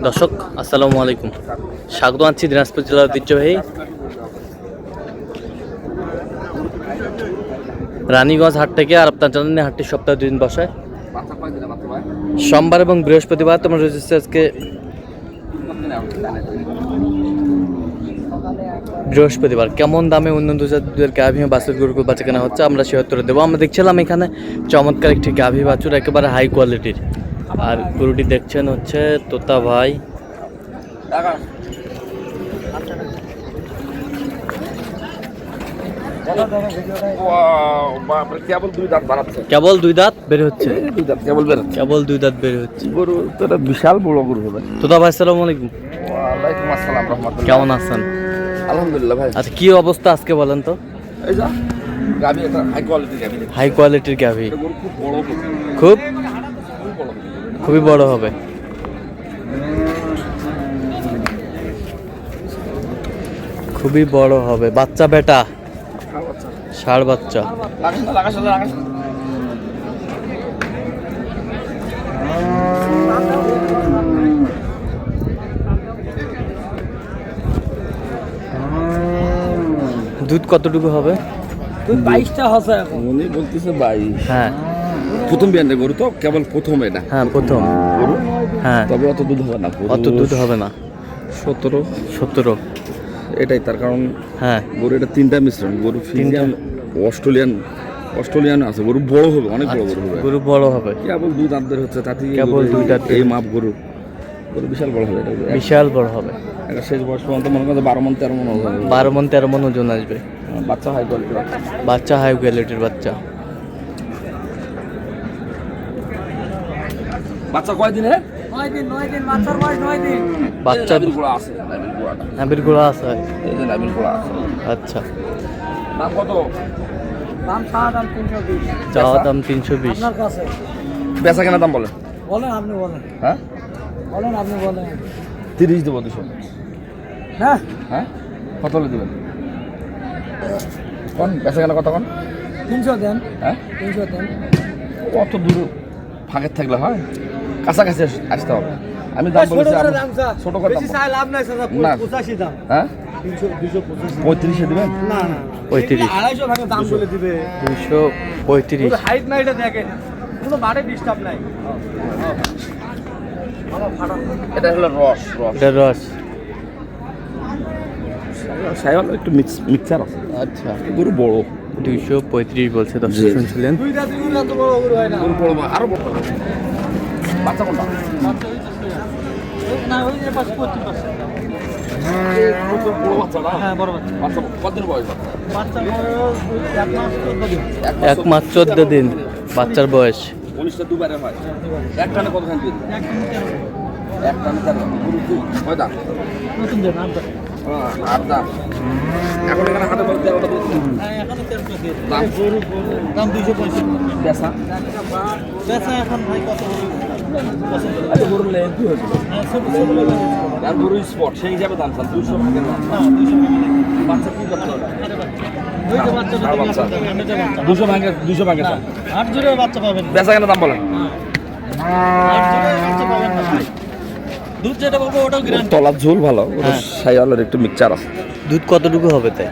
দর্শক আসসালামু আলাইকুম, স্বাগত আছি দিনাজপুর জেলার ঐতিহ্যবাহী রানীগঞ্জ হাট থেকে। আর আপনার জানেন হাটটি সপ্তাহে 2 দিন বসে, সোমবার এবং বৃহস্পতিবার। তোমরা রয়েছে আজকে বৃহস্পতিবার। কেমন দামে অন্য দুধের গাভী বাছুর গরু বাচ্চা কেনা হচ্ছে আমরা সে উত্তরে দেবো। আমরা দেখছিলাম এখানে চমৎকার একটি গাভী বাছুর, একেবারে হাই কোয়ালিটির। আর গরুটি দেখছেন হচ্ছে তোতা ভাই। কেবল দুই দাঁত বের হচ্ছে, কেবল দুই দাঁত বের হচ্ছে। গরু তো এটা বিশাল বড় গরু হবে। তোতা ভাই আসসালামু আলাইকুম। ওয়ালাইকুম আসসালাম রাহমাতুল্লাহ। কেমন আছেন? আলহামদুলিল্লাহ ভাই। আচ্ছা, কি অবস্থা আজকে বলেন তো? এই যা গাবি, এটা হাই কোয়ালিটির গাবি। হাই কোয়ালিটির গাভী, গরু খুব বড় হবে, খুবই বড় হবে। খুবই বড় হবে। বাচ্চা বেটা, ষাঁড় বাচ্চা। দুধ কতটুকু হবে? দুধ 22টা আছে এখন। উনি বলতেছে 22। হ্যাঁ, প্রথম বিয়ানের গরু তো, কেবল প্রথম এটা। হ্যাঁ প্রথম। গরু হ্যাঁ, তবে অত দুধ হবে না, অত দুধ হবে না। 17 এটাই তার কারণ। হ্যাঁ, গরু এটা 3টা মিশ্রণ, গরু ফিজিয়ান অস্ট্রেলিয়ান আছে। গরু বড় হবে, অনেক বড় গরু হবে। গরু বড় হবে, কেবল 2 দাঁতের হচ্ছে, তাতে কেবল 2 দাঁত। এই মাপ গরু বিশাল বড় হবে। এটা বিশাল বড় হবে। এটা শেষ বয়স পর্যন্ত মনে করছে 12 মণ 13 মণ হবে। 12 মণ 13 মণ ওজন আসবে। বাচ্চা হাই কোয়ালিটির বাচ্চা হাই কোয়ালিটির বাচ্চা। বাচ্চা কয় দিনে? 9 দিন বাচ্চার বয়স 9 দিন। বাচ্চা গোড়া আছে, নাবিল গোড়াটা। নাবির গোড়া আছে। এই যে নাবিল গোড়া আছে। আচ্ছা, দাম কত? দাম চাওয়া দাম 320। চাওয়া দাম 320। আপনার কাছে বেচা কেনা দাম বলেন। বলেন, আপনি বলেন। হ্যাঁ, বলেন, আপনি বলেন। 30 দেবো 200। হ্যাঁ, হ্যাঁ, কত হলে দেবেন কোন? বেচা কেনা কত কোন? 300 দেন। হ্যাঁ, 300 দেন। কত দূর ফাঁকের থাকলে হয়? কাছাকাছি আসতে হবে। আমি দাম বলেছি, ছোট করে বেশি চাই লাভ নাই স্যার। না। 85 দাম। হ্যাঁ, 285। 35 দেবেন? না না, 35। 250 ভাগে দাম বলে দিবে। 235। হাইট নাই, এটা দেখেন কোনো বাড়ে ডিস্টার্ব নাই। এটা হলো রস। এটা রস। সাইওয়াল একটু মিক্সার আছে। আচ্ছা, গরু বড়। 235 বলছে। দর্শক জি। শুনছিলেন। দুইটা দুইটা তো বড় গরু হয় না। গরু বড়, আরো বড়। বাচ্চা কোনটা? না, ওই যে পাশে 25%। বড় বাচ্চা না? হ্যাঁ, বড় বাচ্চা। বাচ্চা কতদিন বয়স? বাচ্চার বয়স 1 মাস 14 দিন। 1 মাস 14 দিন বাচ্চার বয়স। 19টা দুবারে হয়। এক টানে কত খান দিন? এক টানে 4 গরু কয় দাম? নতুন দেন আমটা। আর দাম এখন এখানে হাতে বলতে 13টা দিন। হ্যাঁ, এখনো 13 দিন। দাম দাম 265। বেচা বেচা এখন ভাই কত আচ্ছা, গরুর লেন্থ কি হয়েছিল? হ্যাঁ, ছোট ছোট লাগে। আর গরু স্পট সেই হিসাবে দাম চান 200 ভাগের দাম। হ্যাঁ, 200 টাকা। বাচ্চা কি করতে হবে? ওই যে বাচ্চাটা আর দেখলাম, বাচ্চা? এটা বাচ্চা। 200 ভাগের দাম। 8 জোড়ে বাচ্চা পাবেন। বেচা কেন দাম বলেন? 8 জোড়ে বাচ্চা পাবেন না ভাই। দুধ যেটা বলবো ওটাও গ্যারান্টি। তলার ঝোল ভালো, হ্যাঁ। সাইওয়ালের একটু মিক্সচার আছে। দুধ কতটুকু হবে তাই?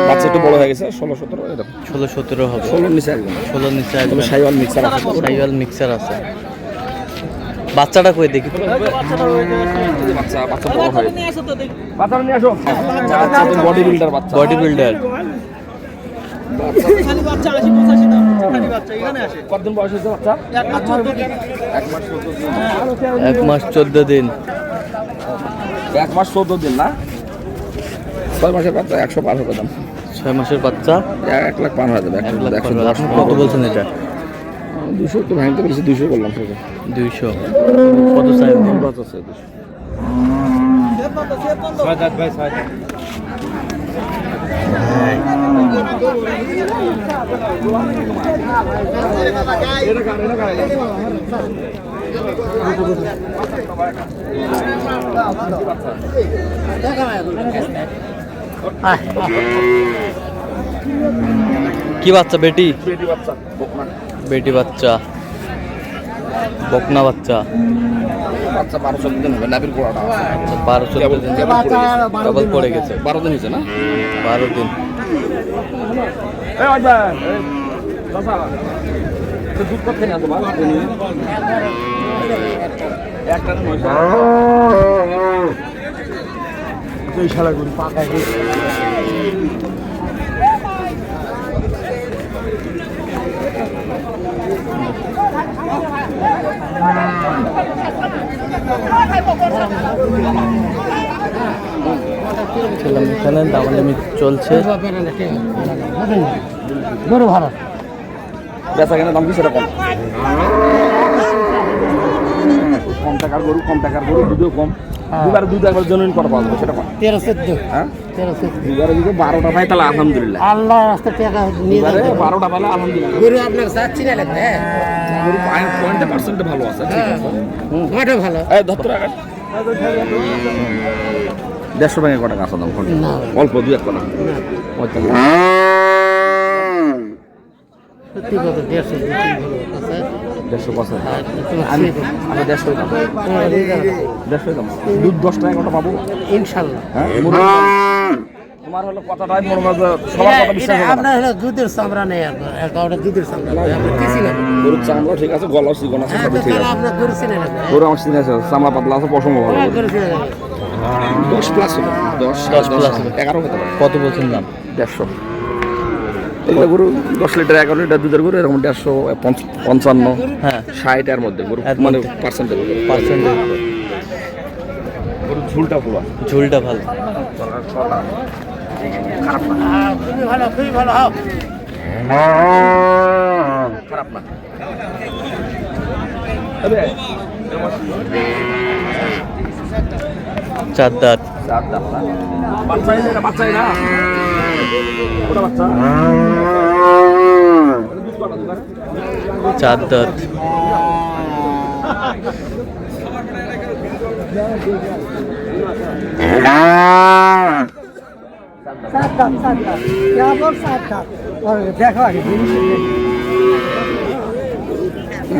বাচ্চা একটু বড় হয়ে গেছে, 16-17 এরকম। 16-17 হবে। 16 নিচে একদম। 16 নিচে তবে আসবে। সাইওয়াল মিক্সচার আছে। সাইওয়াল মিক্সার আছে। বাচ্চাটা কই দেখি তো। বাচ্চাটা ওই যে বাচ্চা বড় হয়। নিয়ে আসো তো দেখি। বাচ্চাটা নিয়ে আসো। বাচ্চা তো বডি বিল্ডার বাচ্চা। Body builder. খালি বাচ্চা 80-85 দাম। খালি বাচ্চা এখানে আসে। কতদিন বয়স হয়েছে বাচ্চা? 1 মাস 14 দিন। 1 মাস 14 দিন। 1 মাস 14 দিন। 1 মাস 14 দিন না? 6 মাসের বাচ্চা 100 পার হবে দাম। 6 মাসের বাচ্চা 1 লাখ পার হয়ে যাবে। 1 লাখ 110 কত বলছেন এটা? 200 তো ভাঙতে বলেছি, 200 করলাম সেটা। 200 কত চাই? বাচ্চা আছে 200। ছয় দাঁত ভাই, ছয় দাঁত। কি বাচ্চা? বেটি বেটি বাচ্চা, বেটি বাচ্চা। বকনা বাচ্চা বাচ্চা 12-14 দিন হবে নাভির গোড়াটা 12-14 দিন কেবল পড়ে গেছে 12 দিন হয়েছে না 12 দিন দুধ করতে না তোমার একটা এখানে দামাদামি চলছে। গরু ভালো বেচা কেনা দাম কি সেটা কম কম টাকার গরু দুধও কম দুবারে দুধ একবার জন্য করা পাওয়া যাবে সেটা কম 13-14 হ্যাঁ 13-14 দুবারে যদি 12টা পাই তাহলে আলহামদুলিল্লাহ আল্লাহ রাস্তা টাকা নিয়ে দুবারে 12টা পাইলে আলহামদুলিল্লাহ গরু আপনার চাচ্ছি না লাগবে গরু পয়েন্টে পার্সেন্টে ভালো আছে ঠিক আছে ওটা ভালো এই 10 টাকা 150 টাকা কত টাকা আছে দাম না অল্প 2-1 টাকা সত্যি কথা 150 আছে 150 আমি 150 দাম দুধ 10 টাকা কত পাবো ইনশাআল্লাহ হ্যাঁ তোমার হলো কথাটাই মনে হয় সবার কথা বিশ্বাস হবে না আপনার হলো দুধের চামড়া নেই একটা দুধের চামড়া আপনি কি ছিলেন গরুর চামড়া ঠিক আছে গলা চিকন আছে সব ঠিক আছে আপনার গরু ছিলেন গরু আমার চিনে আছে চামড়া পাতলা আছে পশম ভালো গরু ছিলেন 10 প্লাস হবে 10 plus হবে। 11 হতে পারে কত বলছেন দাম? 150 এইটা গরু 10 লিটার 11 লিটার দুধের গরু এরকম 155 হ্যাঁ 60 এর মধ্যে গরু এর মানে মধ্যে। পার্সেন্টেজ পার্সেন্টেজ গরু ঝুলটা পুরো ঝুলটা ভালো। খারাপ না খুবই ভালো হও খারাপ না তবে 4 দাঁত বাচ্চাই না ওটা বাচ্চা 4 দাঁত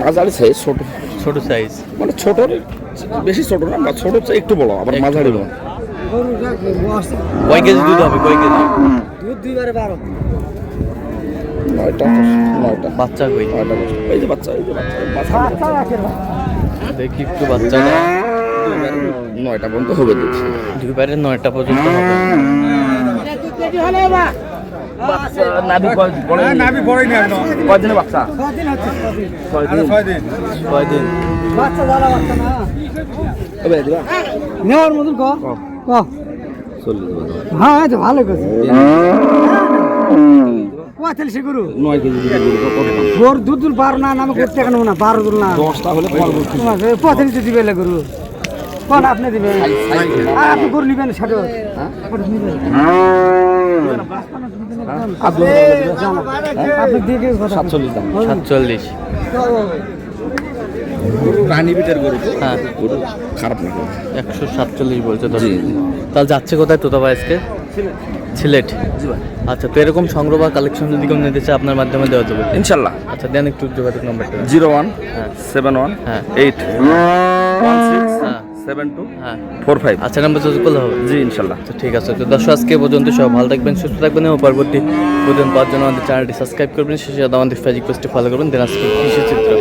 মাঝারি সাইজ ছোট ছোট সাইজ মানে ছোট বেশি ছোট না বা ছোট চেয়ে একটু বড় আবার মাঝারি বড় কয় কেজি দুধ হবে? কয় কেজি? দুধ 2-12 নয়টা বাচ্চা কই? এই যে বাচ্চা বাচ্চা রাখেন দেখি একটু বাচ্চাটা 9টা পর্যন্ত হবে দুধ দুই পারে 9টা পর্যন্ত হবে। কেজি হলে বা নাভি পড়েনি একদম কয়দিনে বাচ্চা কদিন হচ্ছে 6 দিন কয় দিন? বাচ্চা দাদা বাচ্চা না হবে দিবা নেওয়ার মতন ক ক 40 দিবা হ্যাঁ এই তো ভালো করছে 45 গরু 9 কেজি দুধ কত দাম গোর দুধ 12 না নামে করতে কেন না 12 দুধ না 10টা হলে তোমার বলছি তোমার 45 দিবে লে গরু কোন আপনি দিবেন আপনি গরু নিবেন 60 হ্যাঁ আপনি দিকে কথা 47 দাম 47। গরু রানী বিটের গরু তো হ্যাঁ গরু খারাপ না 147 বলছে তো। জি। তাহলে যাচ্ছে কোথায় তোতা ভাই আজকে? সিলেট। জি ভাই আচ্ছা, তো এরকম সংগ্রহ বা কালেকশন যদি কেউ নিতে চায় আপনার মাধ্যমে দেওয়া যাবে? ইনশাআল্লাহ আচ্ছা, দেন একটু যোগাযোগ নাম্বারটা। 01 হ্যাঁ 71 হ্যাঁ 8 16 হ্যাঁ 72 হ্যাঁ 45 আচ্ছা, নাম্বার যোগাযোগ করলে হবে? জি ইনশাআল্লাহ। আচ্ছা, ঠিক আছে। তো দর্শক, আজকে পর্যন্ত সব ভালো থাকবেন, সুস্থ থাকবেন এবং পরবর্তী প্রতিদিন পাওয়ার জন্য আমাদের চ্যানেলটি সাবস্ক্রাইব করবেন। শেষে আমাদের ফেসবুক পেজটি ফলো করবেন। দিনাজপুর কৃষি চিত্র।